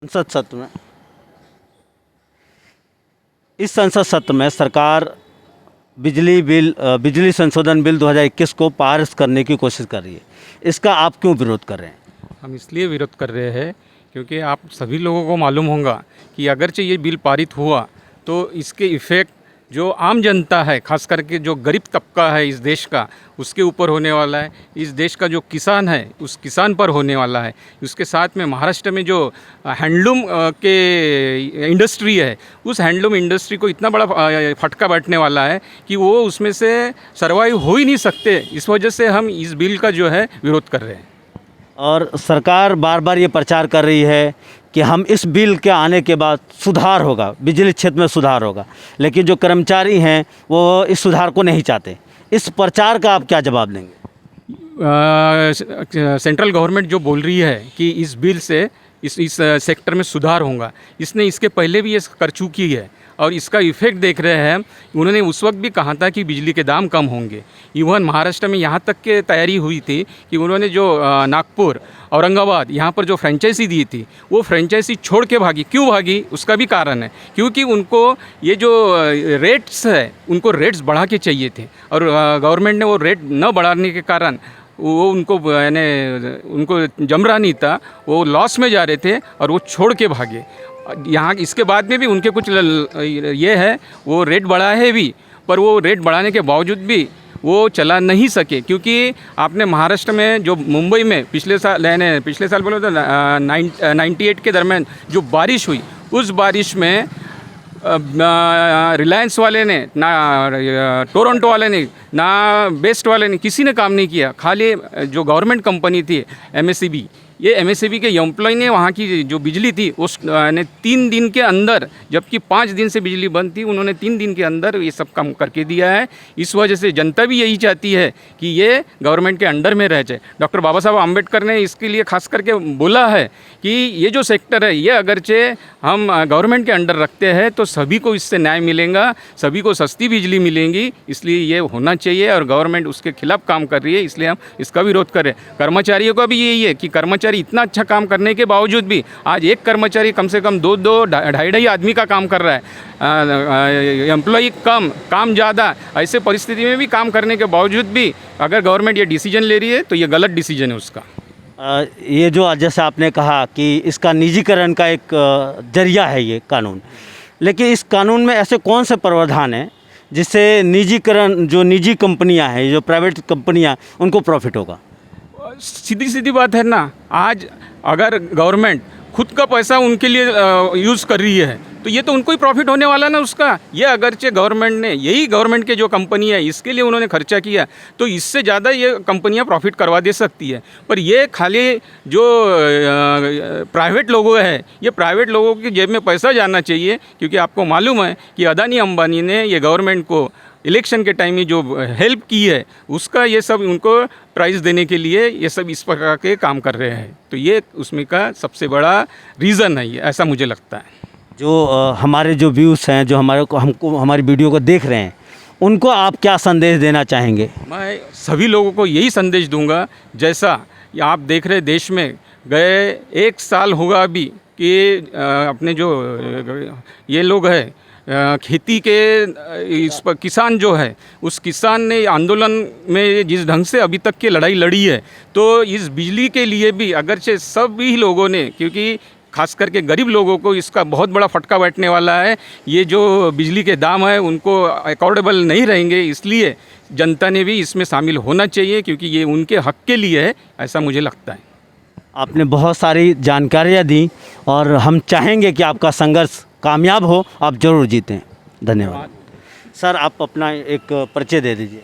संसद सत्र में इस संसद सत्र में सरकार बिजली संशोधन बिल 2021 को पारित करने की कोशिश कर रही है। इसका आप क्यों विरोध कर रहे हैं? हम इसलिए विरोध कर रहे हैं क्योंकि आप सभी लोगों को मालूम होगा कि अगरचे ये बिल पारित हुआ तो इसके इफ़ेक्ट जो आम जनता है, खास करके जो गरीब तबका है इस देश का, उसके ऊपर होने वाला है। इस देश का जो किसान है उस किसान पर होने वाला है। उसके साथ में महाराष्ट्र में जो हैंडलूम के इंडस्ट्री है, उस हैंडलूम इंडस्ट्री को इतना बड़ा फटका बैठने वाला है कि वो उसमें से सर्वाइव हो ही नहीं सकते। इस वजह से हम इस बिल का जो है विरोध कर रहे हैं। और सरकार बार बार ये प्रचार कर रही है कि हम इस बिल के आने के बाद सुधार होगा, बिजली क्षेत्र में सुधार होगा, लेकिन जो कर्मचारी हैं वो इस सुधार को नहीं चाहते। इस प्रचार का आप क्या जवाब देंगे? सेंट्रल गवर्नमेंट जो बोल रही है कि इस बिल से इस सेक्टर में सुधार होगा, इसने इसके पहले भी ये कर चुकी है और इसका इफ़ेक्ट देख रहे हैं। उन्होंने उस वक्त भी कहा था कि बिजली के दाम कम होंगे। इवन महाराष्ट्र में यहाँ तक के तैयारी हुई थी कि उन्होंने जो नागपुर, औरंगाबाद यहाँ पर जो फ्रेंचाइजी दी थी, वो फ्रेंचाइजी छोड़ के भागी। क्यों भागी? उसका भी कारण है, क्योंकि उनको ये जो रेट्स है उनको रेट्स बढ़ा के चाहिए थे और गवर्नमेंट ने वो रेट न बढ़ाने के कारण वो उनको जम रहा नहीं था, वो लॉस में जा रहे थे और वो छोड़ के भागे। यहाँ इसके बाद में भी उनके कुछ ये है, वो रेट बढ़ा है भी, पर वो रेट बढ़ाने के बावजूद भी वो चला नहीं सके। क्योंकि आपने महाराष्ट्र में जो मुंबई में पिछले साल बोलो तो 98 के दरमियान जो बारिश हुई, उस बारिश में रिलायंस वाले ने ना, टोरंटो वाले ने ना, बेस्ट वाले ने, किसी ने काम नहीं किया। खाली जो गवर्नमेंट कंपनी थी MSEB, ये MSEB के एम्प्लॉय ने वहाँ की जो बिजली थी उस ने 3 दिन के अंदर, जबकि 5 दिन से बिजली बंद थी, उन्होंने 3 दिन के अंदर ये सब काम करके दिया है। इस वजह से जनता भी यही चाहती है कि ये गवर्नमेंट के अंडर में रह जाए। डॉक्टर बाबा साहब आम्बेडकर ने इसके लिए खास करके बोला है कि ये जो सेक्टर है, ये अगरचे हम गवर्नमेंट के अंडर रखते हैं तो सभी को इससे न्याय मिलेगा, सभी को सस्ती बिजली मिलेंगी। इसलिए ये होना चाहिए और गवर्नमेंट उसके खिलाफ काम कर रही है, इसलिए हम इसका विरोध करें। कर्मचारियों का भी यही है कि कर्मचारी इतना अच्छा काम करने के बावजूद भी आज एक कर्मचारी कम से कम 2 ढाई आदमी का काम कर रहा है। एम्प्लॉई कम, काम ज़्यादा, ऐसे परिस्थिति में भी काम करने के बावजूद भी अगर गवर्नमेंट ये डिसीजन ले रही है तो ये गलत डिसीजन है उसका। ये जो जैसे आपने कहा कि इसका निजीकरण का एक जरिया है ये कानून, लेकिन इस कानून में ऐसे कौन से प्रावधान हैं जिससे निजीकरण, जो निजी कंपनियां हैं, जो प्राइवेट कंपनियां, उनको प्रॉफिट होगा? सीधी बात है ना, आज अगर गवर्नमेंट खुद का पैसा उनके लिए यूज़ कर रही है तो ये तो उनको ही प्रॉफिट होने वाला ना उसका। ये अगरचे गवर्नमेंट ने, यही गवर्नमेंट के जो कंपनी है इसके लिए उन्होंने खर्चा किया, तो इससे ज़्यादा ये कंपनियां प्रॉफिट करवा दे सकती है। पर ये खाली जो प्राइवेट लोगों है, ये प्राइवेट लोगों की जेब में पैसा जाना चाहिए। क्योंकि आपको मालूम है कि अदानी अंबानी ने ये गवर्नमेंट को इलेक्शन के टाइम में जो हेल्प की है, उसका ये सब उनको प्राइज़ देने के लिए ये सब इस प्रकार के काम कर रहे हैं। तो ये उसमें का सबसे बड़ा रीज़न है ये, ऐसा मुझे लगता है। जो हमारे जो व्यूज़ हैं, जो हमको हमारी वीडियो को देख रहे हैं, उनको आप क्या संदेश देना चाहेंगे? मैं सभी लोगों को यही संदेश दूंगा, जैसा आप देख रहे देश में गए 1 साल होगा अभी कि अपने जो ये लोग हैं खेती के इस पर किसान जो है, उस किसान ने आंदोलन में जिस ढंग से अभी तक की लड़ाई लड़ी है, तो इस बिजली के लिए भी अगरचे सभी लोगों ने, क्योंकि खास करके गरीब लोगों को इसका बहुत बड़ा फटका बैठने वाला है। ये जो बिजली के दाम है उनको अकॉर्डेबल नहीं रहेंगे, इसलिए जनता ने भी इसमें शामिल होना चाहिए, क्योंकि ये उनके हक के लिए है, ऐसा मुझे लगता है। आपने बहुत सारी जानकारियाँ दी और हम चाहेंगे कि आपका संघर्ष कामयाब हो, आप ज़रूर जीतें। धन्यवाद। सर, आप अपना एक परिचय दे दीजिए।